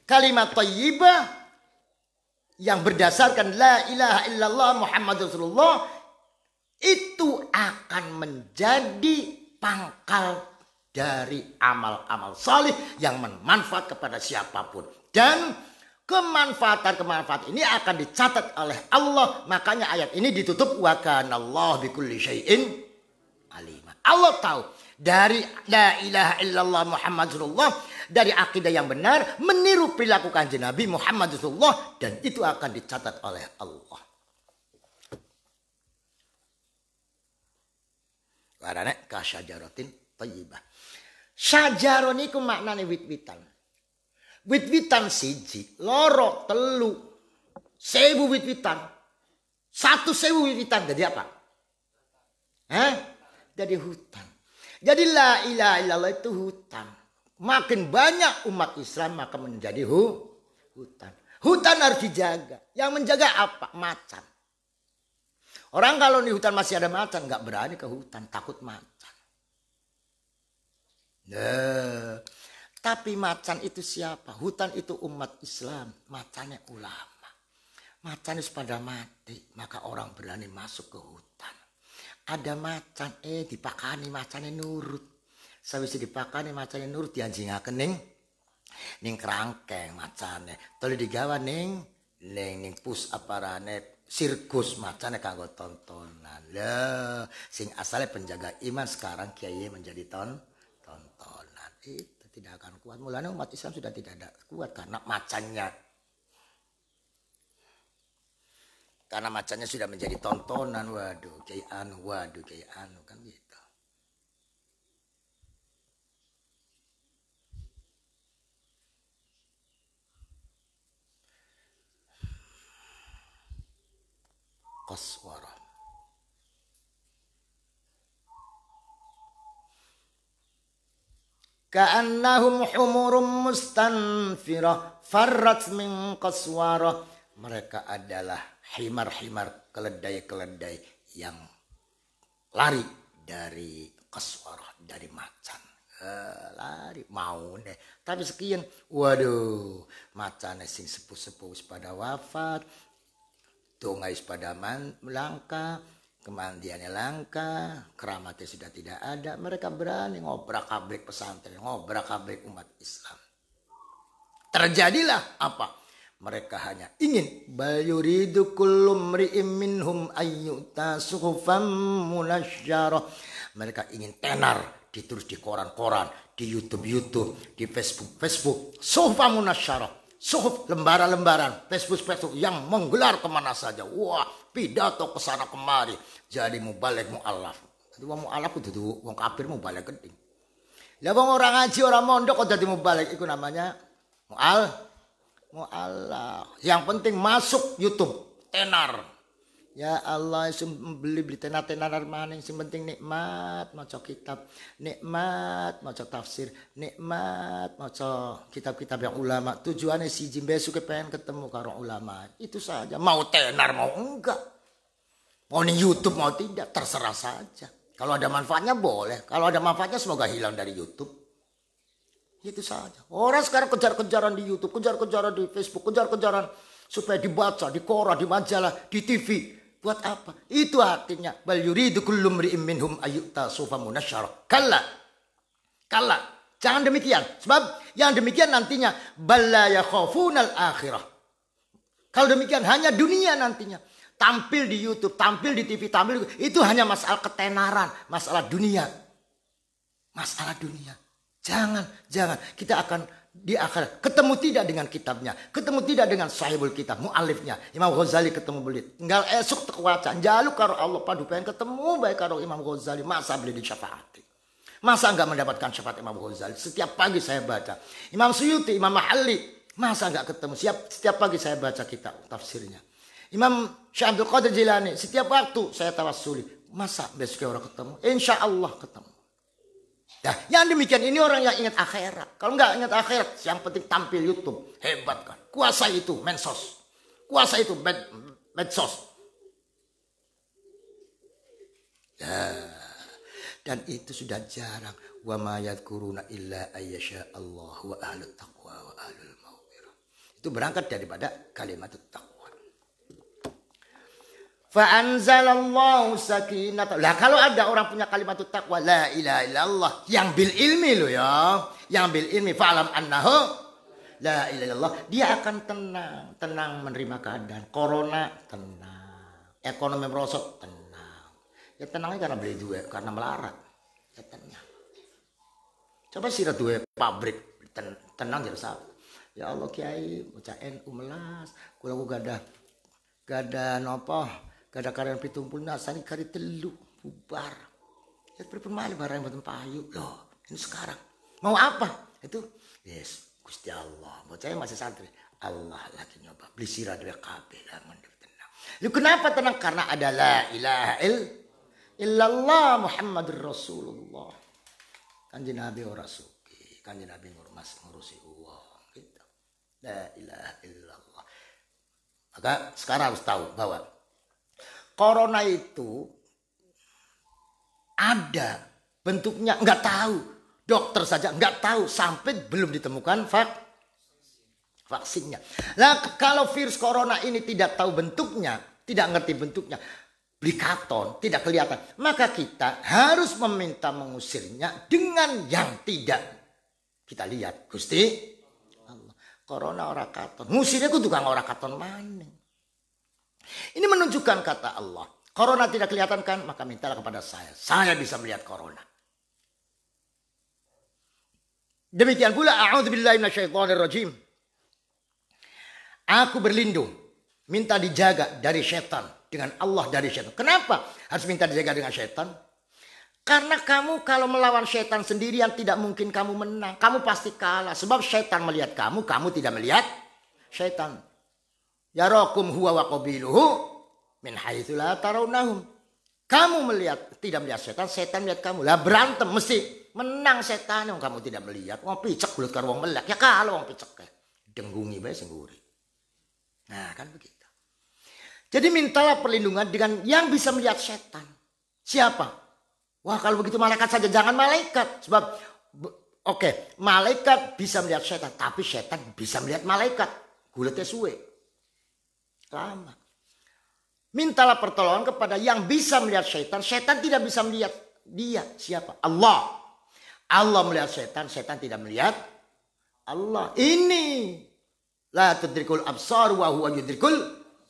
kalimat thayyibah yang berdasarkan la ilaha illallah Muhammad Rasulullah, itu akan menjadi pangkal dari amal-amal salih yang bermanfaat kepada siapapun. Dan kemanfaatan ini akan dicatat oleh Allah. Makanya ayat ini ditutup wa kanallahu bikulli syai'in alima. Allah tahu dari la ilaha illallah Muhammad Rasulullah, dari akidah yang benar, meniru perilaku kanjeng Nabi Muhammad Rasulullah, dan itu akan dicatat oleh Allah. Karena kasyajaratin thayyibah. Syajarah niku maknane wit-witan. Wit-witan siji, loro, telu, 1000 wit-witan. 1.000 wit-witan jadi apa? Jadi hutan. Jadi la ilaha illallah itu hutan. Makin banyak umat Islam maka menjadi hutan. Hutan harus dijaga. Yang menjaga apa? Macan. Orang kalau di hutan masih ada macan, nggak berani ke hutan, takut macan. Nah, Tapi macan itu siapa? Hutan itu umat Islam, macannya ulama. Macan itu pada mati, maka orang berani masuk ke hutan. Ada macan, dipakani macannya nurut. Sawise dipakani macannya nurut dianjingaken ning kerangkeng macane. Tole digawa ning pus aparane sirkus macane kanggo tontonan. Lah, sing asale penjaga iman sekarang kiai menjadi tontonan. Itu tidak akan kuat. Mulanya umat Islam sudah tidak ada kuat karena macannya. Karena macannya sudah menjadi tontonan. Waduh, kiai anu kan gitu. Qaswarah. Ka'annahum humurum mustanfirah farrat min qaswarah. Mereka adalah himar-himar, keledai-keledai yang lari dari qaswarah, dari macan. Lari mau deh. Tapi sekian, waduh, macane sing sepuh-sepuh pada wafat. Tungais pada langka, kemandiannya langka, keramatnya sudah tidak ada. Mereka berani ngobrak-abrik pesantren, ngobrak-abrik umat Islam. Terjadilah apa? Mereka hanya ingin bal yuridu kullu mri'im minhum ayyuta suhufan munasyarah. Mereka ingin tenar ditulis di koran-koran, di YouTube, di Facebook, suhufan munasyarah. Suhuf lembaran-lembaran Facebook yang menggelar kemana saja. Wah, pidato kesana kemari. Jadi mubalig mu'alaf. Jadi wong mu'alaf itu wong kafir mubalig gede. Lah wong orang ngaji orang mondok kok dadi mubalig iku namanya mu'alaf. Yang penting masuk YouTube, tenar. Ya Allah, beli tenar-tenar maning sing penting nikmat maca kitab, nikmat maca tafsir, nikmat maca kitab-kitab yang ulama. Tujuannya si Jimbe suka pengen ketemu karo ulama. Itu saja. Mau tenar mau enggak. Mau di YouTube mau tidak terserah saja. Kalau ada manfaatnya boleh, kalau ada manfaatnya semoga hilang dari YouTube. Itu saja. Orang sekarang kejar-kejaran di YouTube, kejar-kejaran di Facebook, kejar-kejaran supaya dibaca di koran, di majalah, di TV. Buat apa? Itu artinya bal yuridu kullu mri'in minhum ayyuta sufa munasyarah. Kalla. Jangan demikian. Sebab yang demikian nantinya balla yakhafunal akhirah. Kalau demikian hanya dunia nantinya. Tampil di YouTube, tampil di TV, tampil itu hanya masalah ketenaran, masalah dunia. Masalah dunia. Jangan. Kita akan di akhirat ketemu tidak dengan kitabnya, ketemu tidak dengan sahibul kitab, mu'alifnya. Imam Ghazali ketemu beli. Tinggal esok terkuaca, jaluk karo Allah padu pengen ketemu baik karo Imam Ghazali. Masa beli disyafaati? Masa enggak mendapatkan syafaat Imam Ghazali? Setiap pagi saya baca. Imam Suyuti, Imam Mahalli, masa enggak ketemu? Setiap pagi saya baca kitab tafsirnya. Imam Syekh Abdul Qadir Jilani, setiap waktu saya tawassuli. Masa besok orang ketemu? Insya Allah ketemu. Nah, yang demikian ini orang yang ingat akhirat. Kalau enggak ingat akhirat, yang penting tampil YouTube. Hebat kan. Kuasa itu mensos. Kuasa itu medsos. Ya. Dan itu sudah jarang. Wa ma yadhkuruna illa ayyasha Allah wa ahlut taqwa wa ahlul maghfirah. Itu berangkat daripada kalimat taqwa. Fa'anzalallahu sakinata. Lah kalau ada orang punya kalimat taqwa la ilaha illallah yang bil ilmi lo ya, yang bil ilmi fa'lam annahu la ilaha illallah, dia akan tenang menerima keadaan. Corona tenang, ekonomi merosot tenang. Ya tenangnya karena beli duit, karena melarat. Ya tenang. Coba sira duit pabrik tenang jadi sah. Ya Allah Kiai, bocah NU melas, kula gada nopo gada karyan pitumpul nasani kari telu bubar. Ya pripun malih barang mboten payu. Loh, ini sekarang. Mau apa? Itu yes, Gusti Allah. Bocah masih santri. Allah lagi nyoba beli sirah dhewe kabeh lah mendem tenang. Lu kenapa tenang? Karena ada la ilaha illallah Muhammadur Rasulullah. Kanjeng Nabi ora suki, Kanjeng Nabi ngurusi uang gitu. La ilaha illallah. Maka sekarang harus tahu bahwa corona itu ada bentuknya enggak tahu. Dokter saja nggak tahu sampai belum ditemukan vaksinnya. Nah, kalau virus corona ini tidak tahu bentuknya, tidak ngerti bentuknya, blikaton, tidak kelihatan, maka kita harus meminta mengusirnya dengan yang tidak kita lihat. Gusti Allah, corona ora katon. Ngusirnya ku tukang ora katon maning. Ini menunjukkan kata Allah, corona tidak kelihatan kan, maka mintalah kepada saya. Saya bisa melihat corona. Demikian pula a'udzubillahi minasyaitonirrajim. Aku berlindung, minta dijaga dari setan, dengan Allah dari setan. Kenapa harus minta dijaga dengan setan? Karena kamu kalau melawan setan sendirian tidak mungkin kamu menang. Kamu pasti kalah. Sebab setan melihat kamu tidak melihat setan. Yarakum huwa wa qabiluhu min haitsu la tarawnahum. Kamu tidak melihat setan, setan melihat kamu. Lah berantem mesti menang setan yang kamu tidak melihat. Wong picek bulut karo wong melek. Ya kalau wong picek denggungi bae sing nguri. Nah, kan begitu. Jadi mintalah perlindungan dengan yang bisa melihat setan. Siapa? Wah, kalau begitu malaikat saja, jangan malaikat. Sebab malaikat bisa melihat setan, tapi setan bisa melihat malaikat. Guletnya suwe. Lama. Mintalah pertolongan kepada yang bisa melihat setan. Setan tidak bisa melihat dia. Siapa? Allah. Allah melihat setan, setan tidak melihat Allah. Ini la tudrikul absar wa huwa yudrikul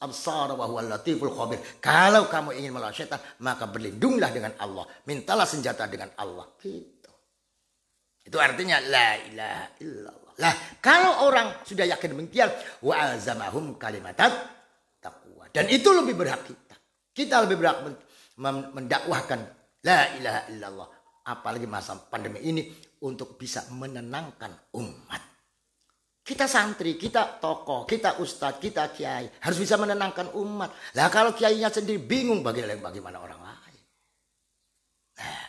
absar wa huwa latiful khabir. Kalau kamu ingin melawan setan, maka berlindunglah dengan Allah. Mintalah senjata dengan Allah. Gitu. Itu artinya la ilaha illallah. Lah, kalau orang sudah yakin demikian, wa azamahum kalimatat taqwa. Dan itu lebih berhak kita. Kita lebih berhak mendakwahkan la ilaha illallah. Apalagi masa pandemi ini untuk bisa menenangkan umat. Kita santri, kita tokoh, kita ustadz, kita kiai. Harus bisa menenangkan umat. Lah kalau kiainya sendiri bingung bagaimana orang lain. Nah,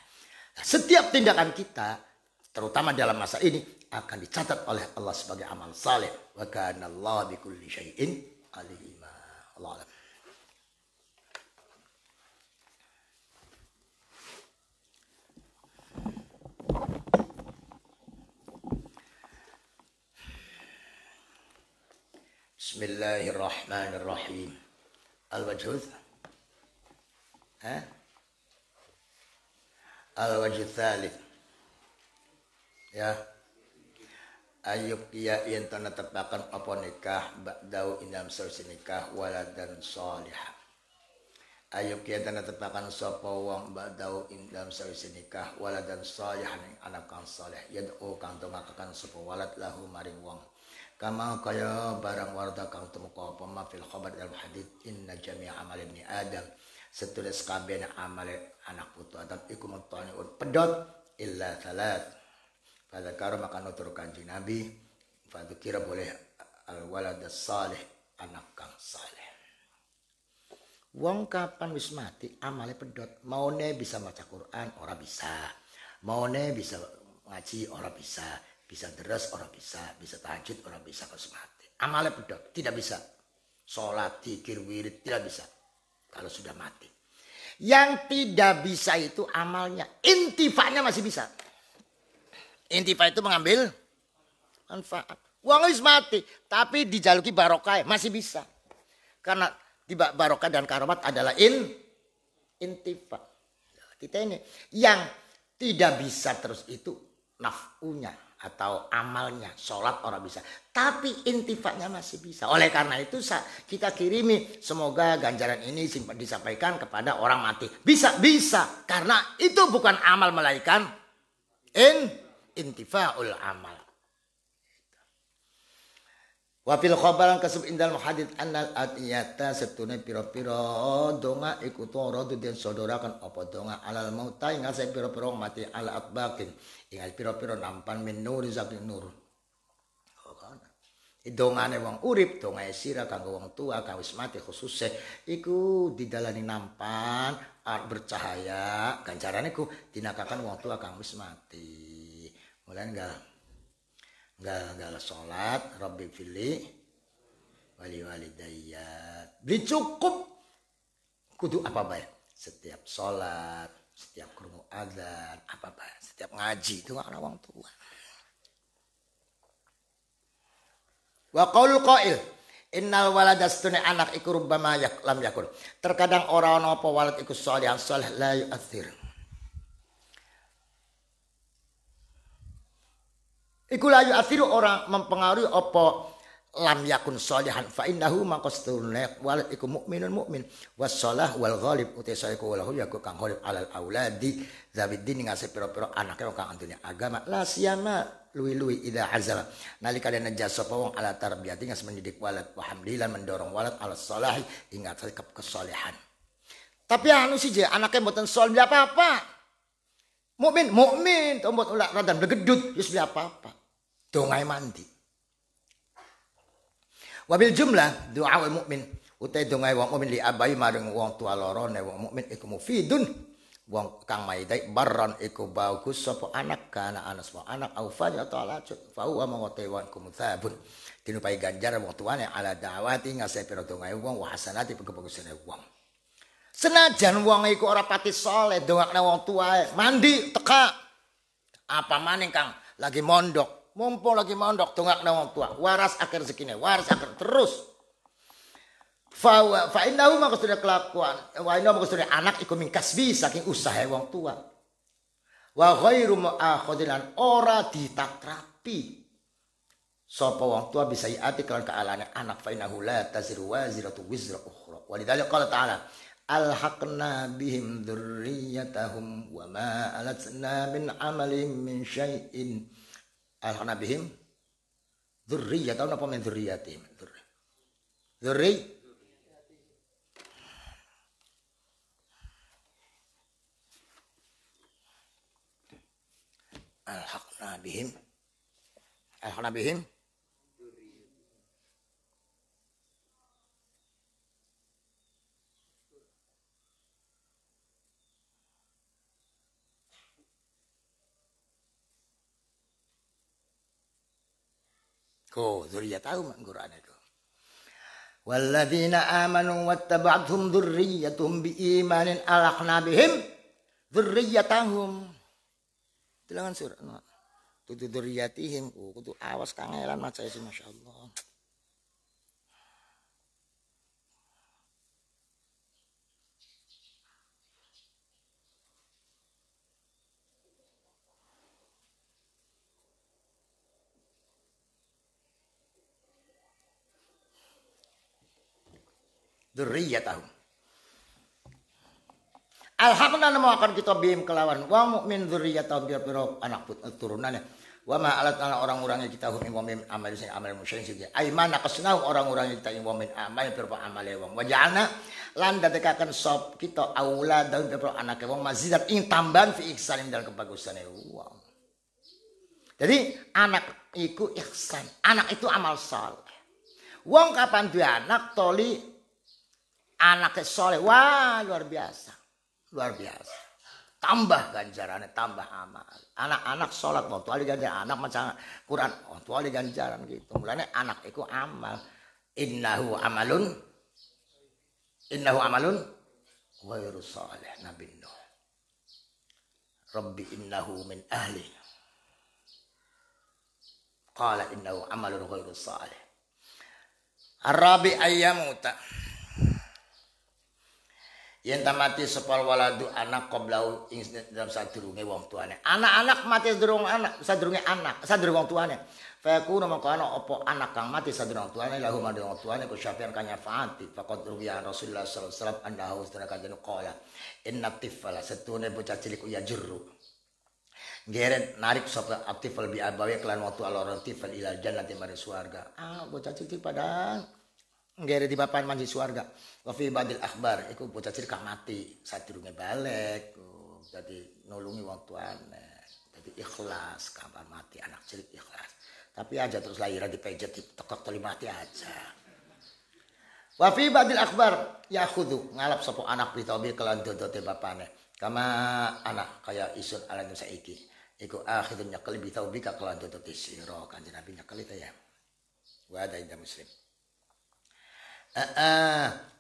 setiap tindakan kita, terutama dalam masa ini, akan dicatat oleh Allah sebagai amal saleh. Wa kana Allah bikulli syai'in alima. Allah. Bismillahirrahmanirrahim. Al-wajhul. Al-wajhul thalith. Ya. Ayub ya yen tepakan apa nikah ba'dau indam sausi nikah waladan salihah. Ayub ya tepakan sapa wong ba'dau indam sausi nikah waladan salihan anak kang saleh yad'u kang tongakaken sapa walad lahu maring wong. Kama kaya barang warda kang tumeka apa ma fil khabar dalam hadits inna jami'a amal ibni adam setulis kabeh amale anak putu Adam iku mutane pedot illa salat. Pada karo maka nutur kanjeng Nabi pada kira boleh al walad salih anak kang saleh. Wong kapan wis mati amale pedot, maune bisa maca Quran ora bisa, maune bisa ngaji ora bisa, bisa deres ora bisa tahajud ora bisa kalau mati. Amale pedot, tidak bisa. Salat, zikir, wirid tidak bisa kalau sudah mati. Yang tidak bisa itu amalnya, intifanya masih bisa. Intifa itu mengambil manfaat. Wong wis mati, tapi dijaluki barokah masih bisa. Karena barokah dan karomat adalah intifa. Kita ini yang tidak bisa terus itu naf'unya atau amalnya, sholat orang bisa. Tapi intifanya masih bisa. Oleh karena itu kita kirimi semoga ganjaran ini disampaikan kepada orang mati. Bisa. Karena itu bukan amal melainkan intifa'ul amal. Wa fil khabaran kasub indal muhadid annal atiyata setune pira-pira donga iku turadu den sodorakan apa donga alal mauta ing ase pira-pira mati ala atbaqin ing pira-pira nampan min nur saking nur. Dongane wong urip, dongae sira kanggo wong tua kang wis mati khususe iku didalani nampan bercahaya ganjarane ku dinakakan wong tua kang wis mati. Mulai enggak sholat Rabbi fili wali walidayya beli cukup kudu apa baik setiap sholat setiap krungu adzan, apa-apa, setiap ngaji itu ana wong tua. Wa qaulul qail innal waladastune anak iku rubbama lam yakun. Terkadang ora ana apa walad iku sholihan sholih la yu'athir. Iku la yu'athiru ora mempengaruhi apa lam yakun sholihan fa innahu maqastune walad iku mukminun mukmin wassalah wal ghalib utesa iku walahu yaku kang ghalib alal auladi zabiddin ngase pira-pira anake kang antune agama la siyama luwi-luwi ida azal nalika den jasa wong ala tarbiyati ngas mendidik walad wa hamdilan mendorong walad ala salahi ingat kesolehan. Tapi anu sih je anake mboten saleh apa-apa. Mukmin tombot ulah radan begedut wis apa-apa. Dongae mandi. Wabil jumlah doa mukmin utai dongae wong mukmin li abai marang wong tua loro ne wong mukmin iku mufidun wong kang maidai barran iku bagus sapa anak kana anas wa anak aufan atau alacut fa huwa mawate wan kumtsabun dinupai ganjar wong tuane ala dawati ngase pira dongae wong wa hasanati bagusane wong. Senajan wong iku ora pati saleh dongakne wong tuae mandi teka apa maning kang lagi mondok mumpung lagi mondok dongakne wong tua waras akhir rezekine waras akhir terus fa innahu maqsudul kelakuan wa innahu maqsudul anak iku mingkasbi saking usaha wong tua wa ghairu mu'akhadilan ora ditatrapi sapa wong tua bisa iati kelan kaalane anak fa innahu la taziru waziratu wizra ukhra walidhalika qala ta'ala alhaqna bihim dzurriyyatahum wa ma alatna min amalihim min syai'in alhaqna bihim dzurriyyatahum apa min dzurriyyatihim alhaqna bihim ko dzurriyyatahum Qur'an itu walladzina amanu wattaba'thum dzurriyyatuhum biimanin alhaqna bihim dzurriyyatahum tilangan surat tutu dzurriyyatihim kudu awas kangelan maca sih masyaallah. Dzurriyyatahum alhaqna namo akan kita bihim kelawan wa mukmin dzurriyyatahum pira-pira anak turunannya wa ma alatna orang-orangnya kita hum min amal sing amal musyrik sing aimana kasnau orang-orangnya kita min amal pira amale wong wa ja'alna lan dadekaken sop kita aulad dan pira anake wong mazidat ing tambahan fi ihsan dalam kebagusane wong. Jadi anak iku ihsan, anak itu amal saleh. Wong kapan duwe anak toli anaknya soleh, wah luar biasa, tambah ganjarannya, tambah amal. Anak-anak sholat, waktu ali ganjaran, anak macam Quran, waktu ali ganjaran gitu. Mulanya anak itu amal. Innahu amalun, ghairu salih Nabi Nuh. Rabbi innahu min ahli. Qala innahu amalun ghairu salih. Arabi ayyamuta. Yen mati sepal waladu anak qablau ing dalam sadurunge wong tuane. Anak-anak mati sadurunge wong tuane. Fa yakunu mangkana apa anak kang mati sadurunge wong tuane lahu madhe wong tuane ku syafian kanya faati faqad ruwiya Rasulullah sallallahu alaihi wasallam annahu sadaqatan qala inna tifala satune bocah cilik ya jurru. Geret narik sapa aktifal bi abawe kelan wong tua loro tifal ilal jannati mari swarga. Bocah cilik padahal nggere di bapan mandi swarga. Wa fi badil akhbar iku bocah cilik mati sadurunge balik. Dadi nulungi wong tuane. Dadi ikhlas kapan mati anak cilik ikhlas. Tapi aja terus lahiran dipejet ditekok teli mati aja. Wa fi badil akhbar yakhudhu ngalap sapa anak bitobi kelan dodote bapane. Kama anak kaya isun ala saiki. Iku akhirun nyakeli bitaubi ka kelan dodote sira Kanjeng Nabi nyakeli ta ya. Wa ada inda Muslim.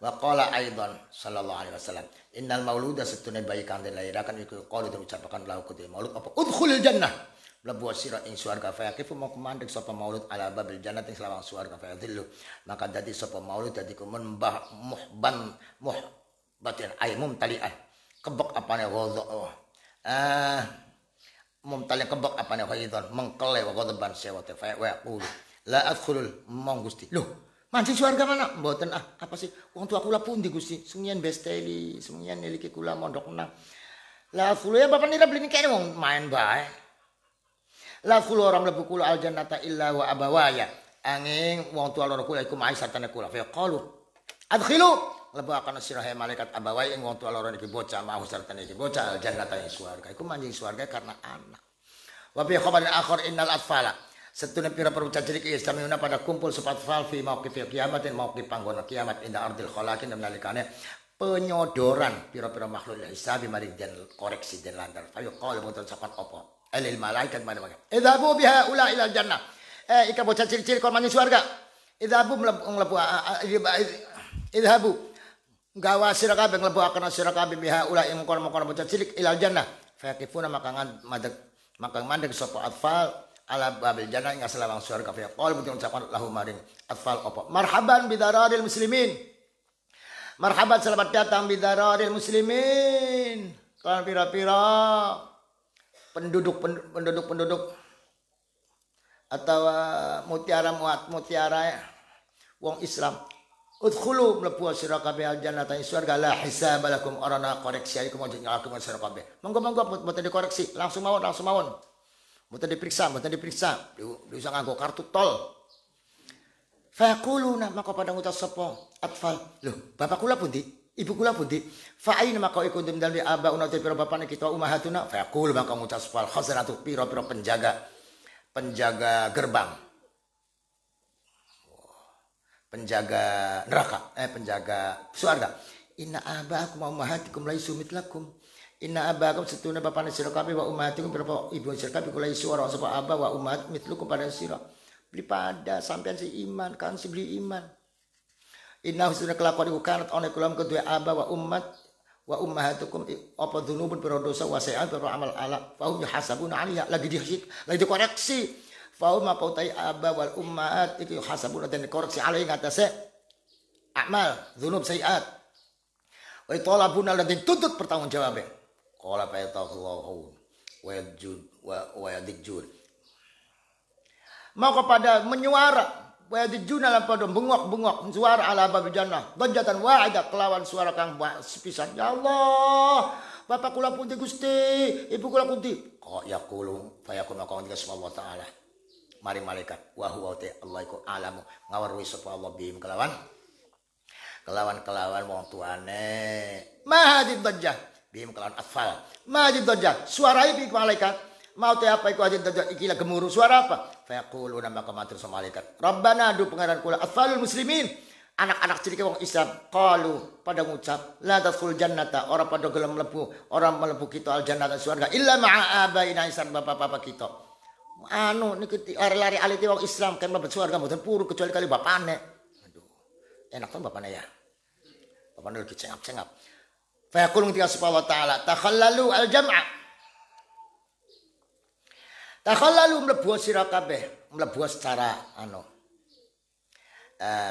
Wa qala aidan sallallahu alaihi wasallam innal mauluda satuna bayi kang den lairakan iku qalu ucapakan lahu kudu maulud apa udkhulil jannah mlebu sira ing swarga fa yaqifu mau mandek sapa maulud ala babil jannah ing selawang swarga fa yadhillu maka dadi sapa maulud dadi kumenbah muhbatin ay mumtali'an kebek apane ghadha mumtali kebek apane khaidan mengkele wa ghadban sewate fa yaqulu la adkhulul mong Gusti lho mancing swarga mana? Mboten apa sih? Wong tua kula pundi Gusti? Sungien besteli, sungien niliki kula mondok nang. Lah fulo ya bapak nira beli kene wong main bae. Lah fulo orang mlebu kula al jannata illa wa abawaya. Angin wong tua loro kula iku mai satane kula. Fa qalu adkhilu lebu akan sirah malaikat abawai ing wong tua loro niki bocah mau sartane iki bocah al jannata ing swarga. Iku mancing swarga karena anak. Wa bi khabar akhir innal atfala setune pira perucap cilik istamina pada kumpul sepat fal fi mauqifil kiamatin mauqif panggonan kiamat inda ardil khalaqin nalikane penyodoran pira-pira makhluk hisabi maring den koreksi den landar ayo qala boten sapan apa alil malaikat mana idhabu biha ula ila jannah ika bocah cilik-cilik kon maning swarga idhabu mlebu idhabu gawa sira kabeh mlebu akan sira kabeh biha ula ing kon bocah cilik ila jannah faqifuna maka mandeg sapa atfal ala babil jannah ing selawang surga fa qol betul ucapan lahu maring atfal apa marhaban bidararil muslimin marhaban selamat datang bidararil muslimin kan pira-pira penduduk atau mutiara wong Islam udkhulu mlebu sira kabeh al jannata ing surga la hisab lakum arana koreksi iku mau nyalakum sira kabeh monggo mboten dikoreksi langsung mawon Mboten diperiksa, bisa nganggo kartu tol. Faquluna maka pada ngucap sapa atfal. Loh, bapak kula pundi? Ibu kula pundi? Fa aina maka iku ndam di aba una te pira bapane kita umahatuna. Faqul maka ngucap sapa khazanatu pira-pira penjaga gerbang. Penjaga neraka, penjaga surga. Inna abakum wa ummahatikum laisu mitlakum. Inna abakum setuna bapane sira kabeh wa ummatikum berapa ibu sira kabeh kula isu ora sapa aba wa ummat mitlukum pada sira. Beli pada sampean si iman kan si beli iman. Inna husna kelakuan iku kanat ana kula kedua aba wa ummat wa ummahatukum apa dzunubun pira dosa wa sayi'at pira amal ala fa hum yahasabuna 'alaiha lagi dikoreksi. Fa hum maqautai aba wal ummahat iku hasabuna dan dikoreksi 'alaihi ngatasé amal dzunub sayi'at. Wa talabuna lan dituntut pertanggungjawaban. Qala fa yataqallahu wa yadjud maka pada menyuara wa yadjuna lan pada bengok suara ala babil jannah dajatan wa'ida kelawan suara kang sepisan ya Allah bapak kula pundi Gusti ibu kula pundi kok yaqulu fa yakun maka Allah subhanahu wa taala mari malaikat wa huwa Allah iku alamu ngaweruhi sapa Allah bihim kelawan wong tuane mahadid dajjah bim kelawan atfal majid dajjal suarai bi malaikat mau te apa iku ajid dajjal iki gemuruh suara apa fa yaquluna maka matur sama malaikat rabbana du pangeran kula atfalul muslimin anak-anak cilik wong Islam qalu pada ngucap la tadkhul jannata ora pada gelem mlebu ora mlebu kita al jannata surga illa ma'a abaina isan bapak-bapak kita anu niki lari aliti wong Islam kan mlebu surga mboten puru kecuali kali bapane aduh enak kan bapane ya bapane lagi cengap-cengap fa yaqulu ketika subhanahu wa ta'ala takhallalu al jam'a takhallalu mlebu sira kabeh mlebu secara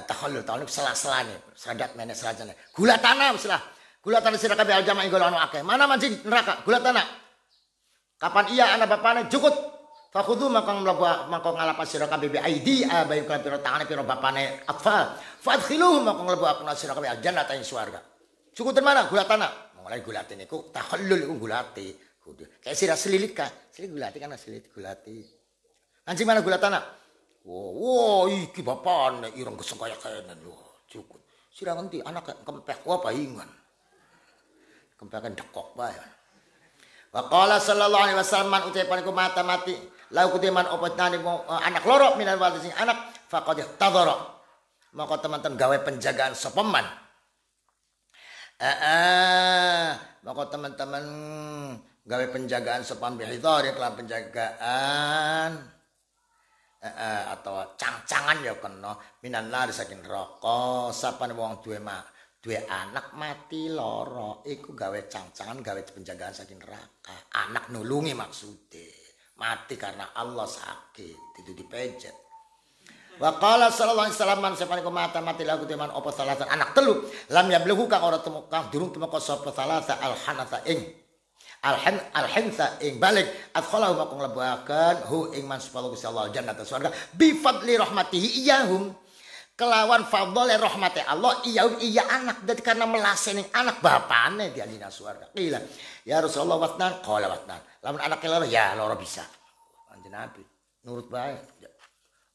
takhallul tahun sela-selane sadat mene selajane gula tanah sira kabeh al jam'a ing golongan akeh mana mancing neraka gula tanah kapan iya anak bapane jukut fakhudhu maka mlebu maka ngalapas sira kabeh bi aidi abai kan pira tangane pira bapane atfal fadkhiluhum maka mlebu akna sira kabeh al jannata ing swarga cukutan mana gula tanah mulai gulati niku takhallul iku gulati kayak sirah selilit kan selilit gulati kan selilit gulati anjing mana gula tanah wow iki bapane ireng keseng kaya kene lho cukup sirah ngendi anak kempek wah paingan kempekan dekok bae wa qala sallallahu alaihi wasallam ucapan ku mata mati lau kuteman opatane anak loro minal walid sing anak faqad tadhara maka teman-teman gawe penjagaan sopeman maka teman-teman gawe penjagaan sopan bihidhar kelan penjagaan atau cang-cangan ya kena minan nar saking neraka. Sapane wong duwe anak mati lara iku gawe cang-cangan gawe penjagaan saking neraka. Anak nulungi maksude. Mati karena Allah sakit itu dipejet. Wa qala sallallahu alaihi wasallam man sapane mati lagu teman apa salatan anak telu lam yablughu kang ora temu kang durung temu sapa salasa alhanata ing alhansa ing balik adkhalahu makung lebakan hu ing man supaya Gusti Allah jannata surga bi fadli rahmatihi iyahum kelawan fadhole rahmati Allah iyahum iya anak dadi karena melaseni anak bapane di alina surga qila ya Rasulullah watnan qala watnan lamun anak loro ya loro bisa kanjeng Nabi nurut bae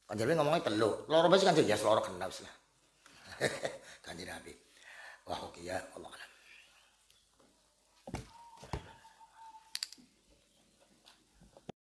kanjeng ngomongnya telu loro bisa kanjeng ya loro kenal lah kanjeng Nabi wah oke ya Allah